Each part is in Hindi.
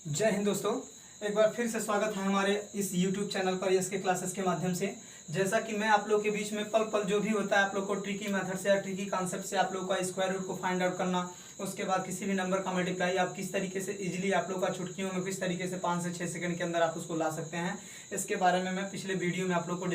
जय हिंद दोस्तों। एक बार फिर से स्वागत है हमारे इस YouTube चैनल पर यस के क्लासेस के माध्यम से। जैसा कि मैं आप लोग के बीच में पल पल जो भी होता है आप लोग को ट्रिकी मेथड से या ट्रिकी कॉन्सेप्ट से आप लोग का स्क्वायर रूट को फाइंड आउट करना, उसके बाद किसी भी नंबर का मल्टीप्लाई आप किस तरीके से इजीली आप लोग का चुटकियों में किस तरीके से 5 से 6 सेकंड के अंदर आप उसको ला सकते हैं, इसके बारे में मैं पिछले वीडियो में आप लोग को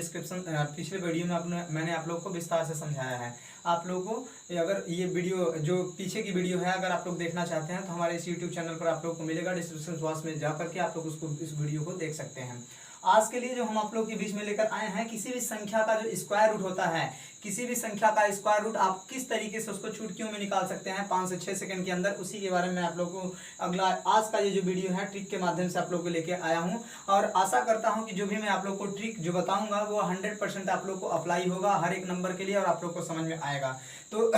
पिछले वीडियो में मैंने आप लोग को विस्तार से समझाया है। आप लोगों को अगर ये वीडियो जो पीछे की वीडियो है अगर आप लोग देखना चाहते हैं तो हमारे इस यूट्यूब चैनल पर आप लोग को मिलेगा, डिस्क्रिप्शन बॉक्स में जा करके आप लोग उसको इस वीडियो को देख सकते हैं। आज के लिए जो हम आप लोग के बीच में लेकर आए हैं, किसी भी संख्या का जो स्क्वायर रूट होता है, किसी भी संख्या का स्क्वायर रूट आप किस तरीके से उसको चुटकियों में निकाल सकते हैं 5 से 6 सेकंड के अंदर, उसी के बारे में आप लोग को अगला आज का ये जो वीडियो है ट्रिक के माध्यम से आप लोग को लेके आया हूं। और आशा करता हूं कि जो भी मैं आप लोग को ट्रिक जो बताऊंगा वो 100% आप लोग को अप्लाई होगा हर एक नंबर के लिए और आप लोग को समझ में आएगा। तो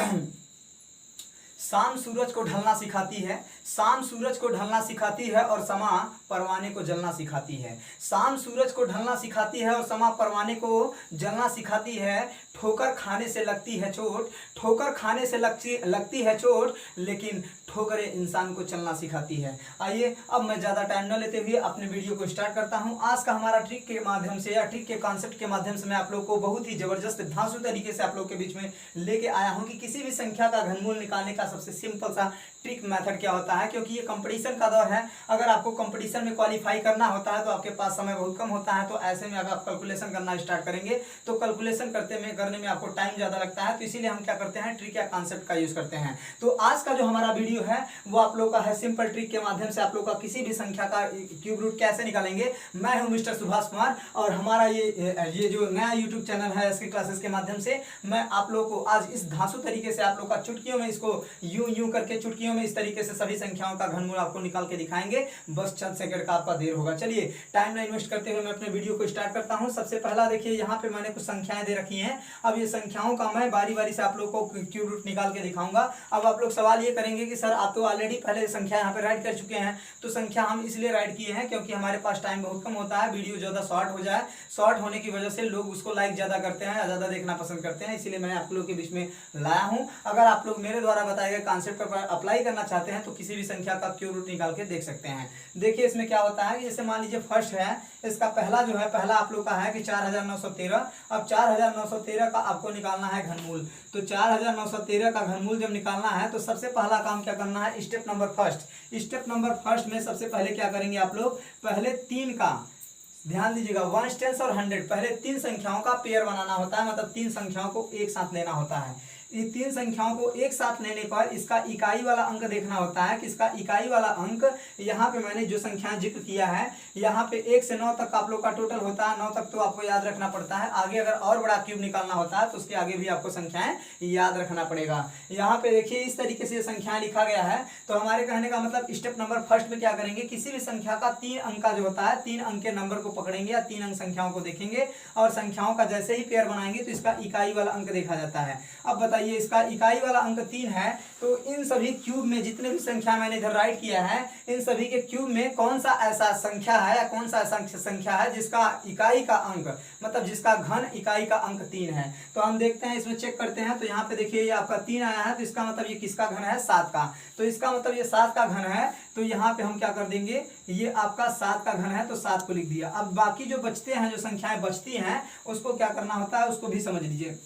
शाम सूरज को ढलना सिखाती है, शाम सूरज को ढलना सिखाती है और समा परवाने को जलना सिखाती है। शाम सूरज को ढलना सिखाती है और समा परवाने को जलना सिखाती है। ठोकर खाने से लगती है चोट, ठोकर खाने से लगती है चोट, लेकिन ठोकरे इंसान को चलना सिखाती है। आइए अब मैं ज़्यादा टाइम न लेते हुए अपने वीडियो को स्टार्ट करता हूं। आज का हमारा ट्रिक के माध्यम से या ट्रिक के कॉन्सेप्ट के माध्यम से मैं आप लोग को बहुत ही जबरदस्त धांसू तरीके से आप लोग के बीच में लेके आया हूं कि किसी भी संख्या का घनमूल निकालने का सबसे सिंपल सा ट्रिक मेथड क्या होता है। क्योंकि ये कंपटीशन का दौर है, अगर आपको कंपटीशन में क्वालिफाई करना होता है तो आपके पास समय बहुत कम होता है। तो ऐसे में अगर आप कैलकुलेशन करना स्टार्ट करेंगे तो कैलकुलेशन करने में आपको टाइम ज़्यादा लगता है। तो इसीलिए हम क्या करते हैं, ट्रिक या कॉन्सेप्ट का यूज करते हैं। तो आज का जो हमारा वीडियो है वो आप लोग का है सिंपल ट्रिक के माध्यम से आप लोग का किसी भी संख्या का क्यूब रूट कैसे निकालेंगे। मैं हूं मिस्टर सुभाष कुमार और हमारा ये जो नया यूट्यूब चैनल है इसके क्लासेस के माध्यम से मैं आप लोग को आज इस धांसू तरीके से आप लोग का चुटकियों में इसको यूं करके चुटकियों में इस तरीके से सभी संख्याओं का घनमूल आपको निकाल के दिखाएंगे। बस चंद सेकंड का आपका देर होगा। चलिए टाइम ना इन्वेस्ट करते हुए मैं अपने वीडियो को स्टार्ट करता हूं। सबसे पहला देखिए यहाँ पे मैंने कुछ संख्याएं दे रखी हैं। अब ये संख्याओं का मैं बारी बारी से आप लोग को क्यूब रूट निकाल के दिखाऊंगा। अब आप लोग सवाल ये करेंगे कि सर आप तो ऑलरेडी पहले संख्या यहाँ पे राइट कर चुके हैं। तो संख्या हम इसलिए राइट किए हैं क्योंकि हमारे पास टाइम बहुत कम होता है, वीडियो ज्यादा शॉर्ट हो जाए, शॉर्ट होने की वजह से लोग उसको लाइक ज्यादा करते हैं, ज्यादा देखना पसंद करते हैं, इसीलिए मैंने आप लोग के बीच में लाया हूं। अगर आप लोग मेरे द्वारा बताए गए कॉन्सेप्ट पर अप्लाई करना चाहते हैं तो किसी भी संख्या का क्यूब रूट निकाल के देख सकते हैं। देखिए इसमें क्या होता है, जैसे मान लीजिए फर्स्ट है, इसका पहला जो है पहला आप लोग का है कि 4913। अब 4913 का आपको निकालना है घनमूल। तो 4913 का घनमूल जब निकालना है तो सबसे पहला काम क्या करना है, स्टेप नंबर फर्स्ट में सबसे पहले क्या करेंगे आप लोग, पहले 3 का ध्यान दीजिएगा, 1 10 और 100 पहले 3 संख्याओं का पेयर बनाना होता है, मतलब 3 संख्याओं को एक साथ लेना होता है। ये 3 संख्याओं को एक साथ लेने पर इसका इकाई वाला अंक देखना होता है कि इसका इकाई वाला अंक, यहाँ पे मैंने जो संख्या जिक्र किया है यहाँ पे 1 से 9 तक आप लोग का टोटल होता है। 9 तक तो आपको याद रखना पड़ता है, आगे अगर और बड़ा क्यूब निकालना होता है तो उसके आगे भी आपको संख्याएं याद रखना पड़ेगा। यहाँ पे देखिए इस तरीके से संख्याएं लिखा गया है। तो हमारे कहने का मतलब स्टेप नंबर फर्स्ट में क्या करेंगे, किसी भी संख्या का 3 अंक का जो होता है 3 अंक के नंबर को पकड़ेंगे या 3 अंक संख्याओं को देखेंगे और संख्याओं का जैसे ही पेयर बनाएंगे तो इसका इकाई वाला अंक देखा जाता है। अब बताइए इसका इकाई वाला अंक 3 है, तो इन सभी क्यूब में जितने भी संख्या मैंने इधर राइट किया है इन सभी के क्यूब में कौन सा ऐसा संख्या है या कौन सा ऐसा संख्या है जिसका इकाई का अंक मतलब जिसका घन इकाई का अंक 3 है। तो हम देखते हैं, इसमें चेक करते हैं। तो यहाँ पे देखिए ये आपका 3 आया है, तो इसका मतलब ये किसका घन है, 7 का। तो इसका मतलब ये 7 का घन है। तो यहाँ पे हम क्या कर देंगे, ये आपका 7 का घन है तो 7 को लिख दिया। अब बाकी जो बचते हैं, जो संख्याएं बचती हैं उसको क्या करना होता है उसको भी समझ लीजिए।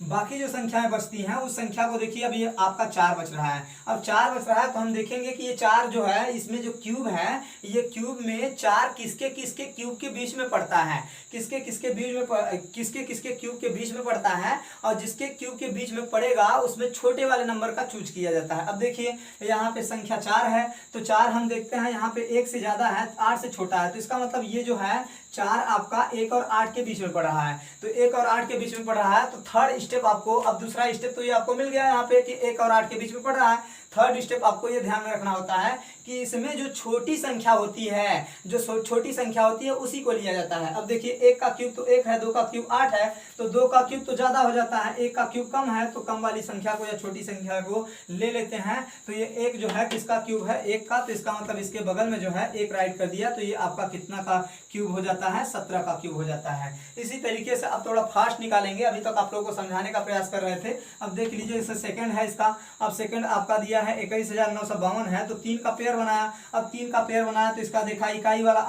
बाकी जो संख्याएं बचती हैं उस संख्या को देखिए, अब ये आपका 4 बच रहा है। अब 4 बच रहा है तो हम देखेंगे कि ये 4 जो है इसमें जो क्यूब है, ये क्यूब में 4 किसके किसके क्यूब के बीच में पड़ता है, किसके किसके क्यूब के बीच में पड़ता है। और जिसके क्यूब के बीच में पड़ेगा उसमें छोटे वाले नंबर का चूज किया जाता है। अब देखिए यहाँ पे संख्या 4 है, तो 4 हम देखते हैं यहाँ पे 1 से ज्यादा है, 8 से छोटा है। तो इसका मतलब ये जो है 4 आपका 1 और 8 के बीच में पड़ रहा है। तो 1 और 8 के बीच में पड़ रहा है तो थर्ड स्टेप आपको, अब दूसरा स्टेप तो ये आपको मिल गया यहाँ पे कि 1 और 8 के बीच में पड़ रहा है। थर्ड स्टेप आपको ये ध्यान में रखना होता है कि इसमें जो छोटी संख्या होती है, जो छोटी संख्या होती है उसी को लिया जाता है। अब देखिए 1 का क्यूब तो 1 है, 2 का क्यूब 8 है, तो 2 का क्यूब तो ज्यादा हो जाता है, 1 का क्यूब कम है, तो कम वाली संख्या को या छोटी संख्या को ले लेते हैं। तो ये 1 जो है किसका क्यूब है, 1 का, तो इसका मतलब इसके बगल में जो है 1 राइट कर दिया, तो ये आपका कितना का क्यूब हो जाता है, 17 का क्यूब हो जाता है। इसी तरीके से अब थोड़ा फास्ट निकालेंगे, अभी तक आप लोगों को समझाने का प्रयास कर रहे थे। अब देख लीजिए इससे सेकंड है इसका, अब सेकंड आपका दिया है 21,952 है, तो 3 का पेयर बनाया। अब 3 का पेयर बनाया तो इसका देखा इकाई वाला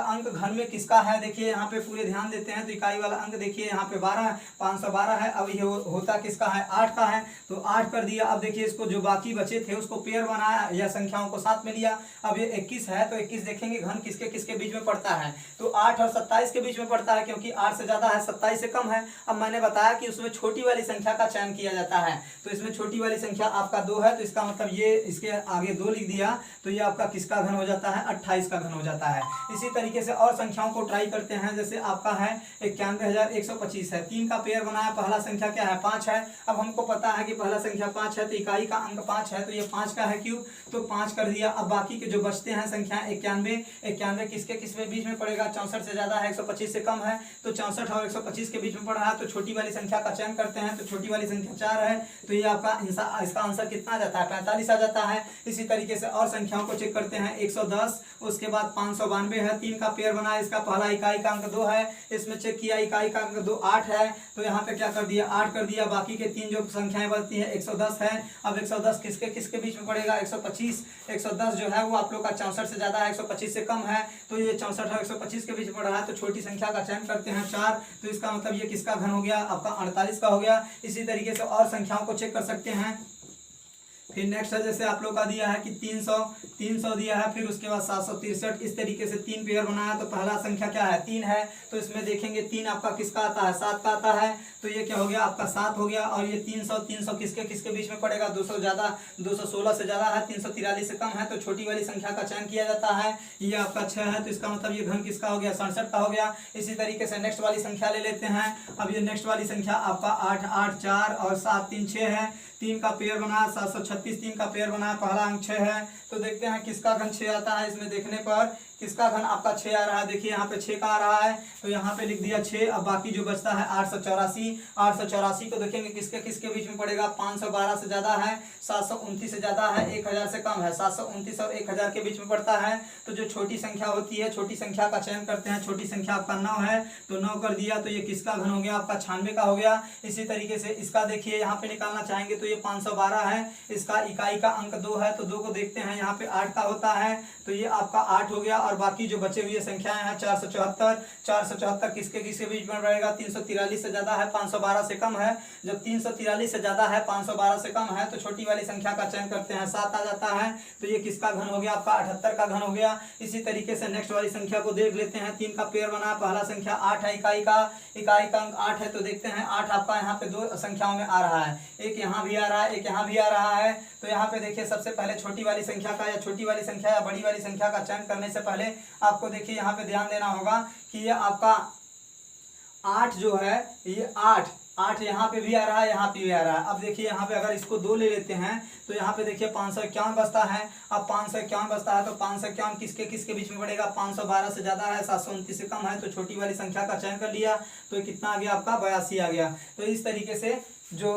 अंक घन में किसका है, देखिए यहाँ पे पूरे ध्यान देते हैं तो इकाई वाला अंक देखिए यहाँ पे 12 512 है। अब ये होता किसका है, 8 का है, तो 8 कर दिया। अब देखिए इसको जो बाकी बचे थे उसको पेयर बनाया या संख्याओं को साथ में लिया। अब ये 21 है, तो 21 देखेंगे घन किसके किसके बीच में पड़ता है, तो 8 और 27 के बीच में पड़ता है, क्योंकि 8 से ज्यादा है 27 से कम है। अब मैंने बताया कि उसमें छोटी वाली संख्या का चयन किया जाता है, तो इसमें छोटी वाली संख्या आपका 2 है, तो इसका मतलब ये इसके आगे 2 लिख दिया, तो ये आपका किसका घन हो जाता है, 28 का घन हो जाता है। इसी तरीके से और संख्याओं को ट्राई करते हैं। जैसे आपका है 91,125 है, 3 का पेयर बनाया, पहला संख्या क्या है, 5 है। अब हमको पता है कि पहला संख्या 5 है, तो इकाई का अंक 5 है, तो ये 5 का है क्यूब, तो 5 कर दिया। अब बाकी के जो बचते हैं संख्या 91 किसके किसके बीच में पड़ेगा, 64 से ज्यादा है, 125 से कम है, तो 64 और 125 के बीच में पड़ रहा है, तो छोटी वाली संख्या का चयन करते हैं, तो छोटी वाली संख्या 4 है, तो ये आपका इसका आंसर कितना आ जाता है, 45 आ जाता है। इसी तरीके से और संख्याओं को चेक करते हैं, 110, उसके बाद 592 है, 3 का पेयर बनाया, इसका पहला इकाई का अंक 2 है, इसमें चेक किया इकाई का अंक 2 8 है, तो यहाँ पे क्या कर दिया, 8 कर दिया। बाकी के 3 जो संख्याएं बचती है 110 है। अब 110 किसके किसके बीच में पड़ेगा, 125 110 जो है वो आप लोग का 64 से ज्यादा है, 125 से कम है, तो ये 64 और 125 के बीच में पड़ रहा है, तो छोटी संख्या का चयन करते हैं 4, तो इसका मतलब ये किसका घन हो गया, आपका 48 का हो गया। इसी तरीके से और संख्याओं को चेक कर सकते हैं। फिर नेक्स्ट है, जैसे आप लोग का दिया है कि 300 दिया है, फिर उसके बाद 763, इस तरीके से 3 पेयर बनाया, तो पहला संख्या क्या है, 3 है, तो इसमें देखेंगे 3 आपका किसका आता है, 7 का आता है, तो ये क्या हो गया आपका 7 हो गया। और ये 300 किसके किसके बीच में पड़ेगा, 200 ज्यादा, 216 से ज्यादा है, 343 से कम है, तो छोटी वाली संख्या का चयन किया जाता है। ये आपका 6 है, तो इसका मतलब ये घन किसका हो गया, 67 का हो गया। इसी तरीके से नेक्स्ट वाली संख्या ले लेते हैं। अब ये नेक्स्ट वाली संख्या आपका 8 8 4 और 7 3 6 है, 3 का पेयर बनाया, 736, 3 का पेयर बनाया, पहला अंक 6 है, तो देखते हैं किसका घन 6 आता है। इसमें देखने पर किसका घन आपका 6 आ रहा है, देखिए यहाँ पे 6 का आ रहा है, तो यहाँ पे लिख दिया 6। अब बाकी जो बचता है 884 को देखेंगे किसके किसके बीच में पड़ेगा, 512 से ज्यादा है, 729 से ज्यादा है, 1000 से कम है, 729 और 1000 के बीच में पड़ता है, तो जो छोटी संख्या होती है छोटी संख्या का चयन करते हैं। छोटी संख्या आपका 9 है, तो 9 कर दिया, तो ये किसका घन हो गया, आपका 96 का हो गया। इसी तरीके से इसका देखिए यहाँ पे निकालना चाहेंगे तो ये 512 है, इसका इकाई का अंक 2 है, तो 2 को देखते हैं, यहाँ पे 8 का होता है, तो ये आपका 8 हो गया। और बाकी जो बचे हुए संख्याएं हैं 474 किसके किसके बीच में रहेगा, 343 से ज्यादा है, 512 से कम है। जब 343 से ज्यादा है, 512 से कम है, तो छोटी वाली संख्या का चयन करते हैं, 7 आ जाता है, तो ये किसका घन हो गया, आपका 78 का घन हो गया। इसी तरीके से नेक्स्ट वाली संख्या को देख लेते हैं। 3 का पेयर बना, पहला संख्या 8 है, इकाई का अंक 8 है, तो देखते हैं 8 आपका यहाँ पे 2 संख्याओं में आ रहा है, एक यहाँ भी आ रहा है, एक यहाँ भी आ रहा है। तो यहाँ पे देखिए सबसे पहले छोटी वाली संख्या का या छोटी वाली संख्या या बड़ी वाली संख्या का चयन करने से पहले आपको देखिए यहाँ पे ध्यान देना होगा कि ये आपका 8 जो है, ये 8 यहाँ पे भी आ रहा है, यहाँ पे भी आ रहा है। अब देखिए यहाँ पे अगर इसको 2 ले लेते हैं तो यहाँ पे देखिए 551 बचता है। अब 551 बचता है, तो 551 किसके किसके बीच में पड़ेगा, 512 से ज्यादा है, 729 से कम है, तो छोटी वाली संख्या का चयन कर लिया, तो कितना आ गया आपका 82 आ गया। तो इस तरीके से जो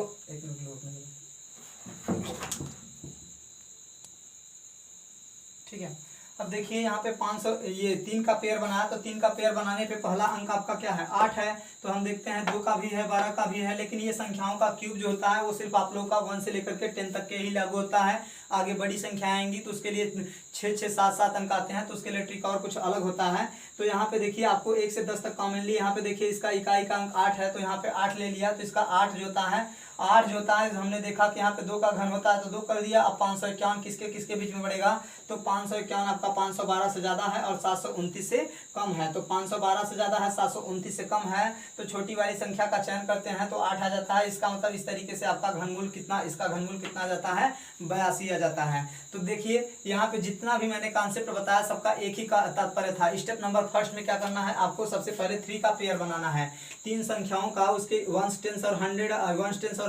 ठीक है। अब देखिए यहाँ पे 500 ये 3 का पेयर बनाया, तो 3 का पेयर बनाने पे पहला अंक आपका क्या है, 8 है, तो हम देखते हैं 2 का भी है, 12 का भी है, लेकिन ये संख्याओं का क्यूब जो होता है वो सिर्फ आप लोगों का 1 से लेकर के 10 तक के ही लागू होता है। आगे बड़ी संख्या आएंगी तो उसके लिए 6 6 7 7 अंक आते हैं, तो उसके लिए ट्रिक और कुछ अलग होता है। तो यहाँ पे देखिए आपको 1 से 10 तक कॉमनली यहाँ पे देखिए इसका इकाई का अंक 8 है, तो यहाँ पे 8 ले लिया, तो इसका 8 जो होता है हमने देखा कि यहाँ पे 2 का घन होता है, तो 2 कर दिया। अब 551 किसके किसके बीच में पड़ेगा, तो 551 आपका 512 से ज्यादा है और 729 से कम है, तो 512 से ज्यादा है, 729 से कम है, तो छोटी वाली संख्या का चयन करते हैं, तो 8 आ जाता है। इसका मतलब इस तरीके से आपका घनमूल कितना, इसका घनमूल कितना आ जाता है, 82 आ जाता है। तो देखिए यहाँ पे जितना भी मैंने कॉन्सेप्ट बताया सबका एक ही का तात्पर्य था। स्टेप नंबर फर्स्ट में क्या करना है, आपको सबसे पहले 3 का पेयर बनाना है, 3 संख्याओं का, उसके 1 10 और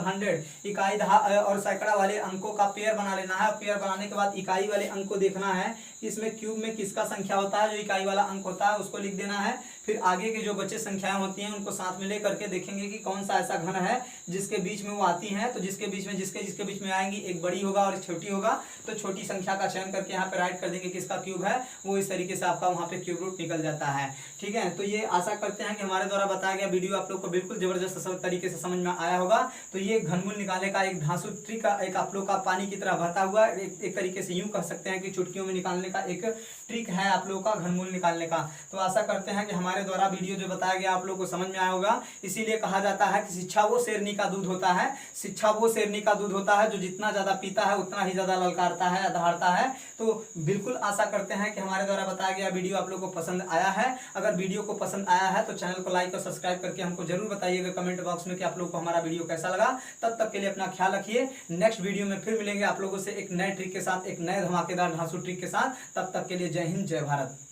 100 इकाई और सैकड़ा वाले अंकों का पेयर बना लेना है। पेयर बनाने के बाद इकाई वाले अंक को देखना है, इसमें क्यूब में किसका संख्या होता है, जो इकाई वाला अंक होता है उसको लिख देना है, फिर आगे के जो बचे संख्याएं होती हैं उनको साथ में ले करके देखेंगे कि कौन सा ऐसा घन है जिसके बीच में वो आती हैं। तो जिसके बीच में जिसके बीच में आएंगी, एक बड़ी होगा और एक छोटी होगा, तो छोटी संख्या का चयन करके यहाँ पे राइट कर देंगे किसका क्यूब है, वो इस तरीके से आपका वहाँ पे क्यूब रूट निकल जाता है। ठीक है, तो ये आशा करते हैं कि हमारे द्वारा बताया गया वीडियो आप लोग को बिल्कुल जबरदस्त तरीके से समझ में आया होगा। तो ये घनमूल निकालने का एक धांसू ट्रिक का एक आप लोग का पानी की तरह बहता हुआ एक तरीके से यूं कह सकते हैं कि चुटकियों में निकालने का एक ट्रिक है आप लोगों का घनमूल निकालने का। तो आशा करते हैं कि हमारे द्वारा वीडियो जो बताया गया आप लोग को समझ में आया होगा। इसीलिए कहा जाता है कि शिक्षा वो शेरनी का दूध होता है, शिक्षा वो शेरनी का दूध होता है जो जितना ज्यादा पीता है उतना ही ज्यादा ललकारता है, दहाड़ता है। तो बिल्कुल आशा करते हैं कि हमारे द्वारा बताया गया वीडियो आप लोग को पसंद आया है। अगर वीडियो को पसंद आया है तो चैनल को लाइक और सब्सक्राइब करके हमको जरूर बताइएगा कमेंट बॉक्स में कि आप लोग को हमारा वीडियो कैसा लगा। तब तक के लिए अपना ख्याल रखिए। नेक्स्ट वीडियो में फिर मिलेंगे आप लोगों से एक नए ट्रिक के साथ, एक नए धमाकेदार धांसू ट्रिक के साथ। तब तक के लिए जय हिंद, जय भारत।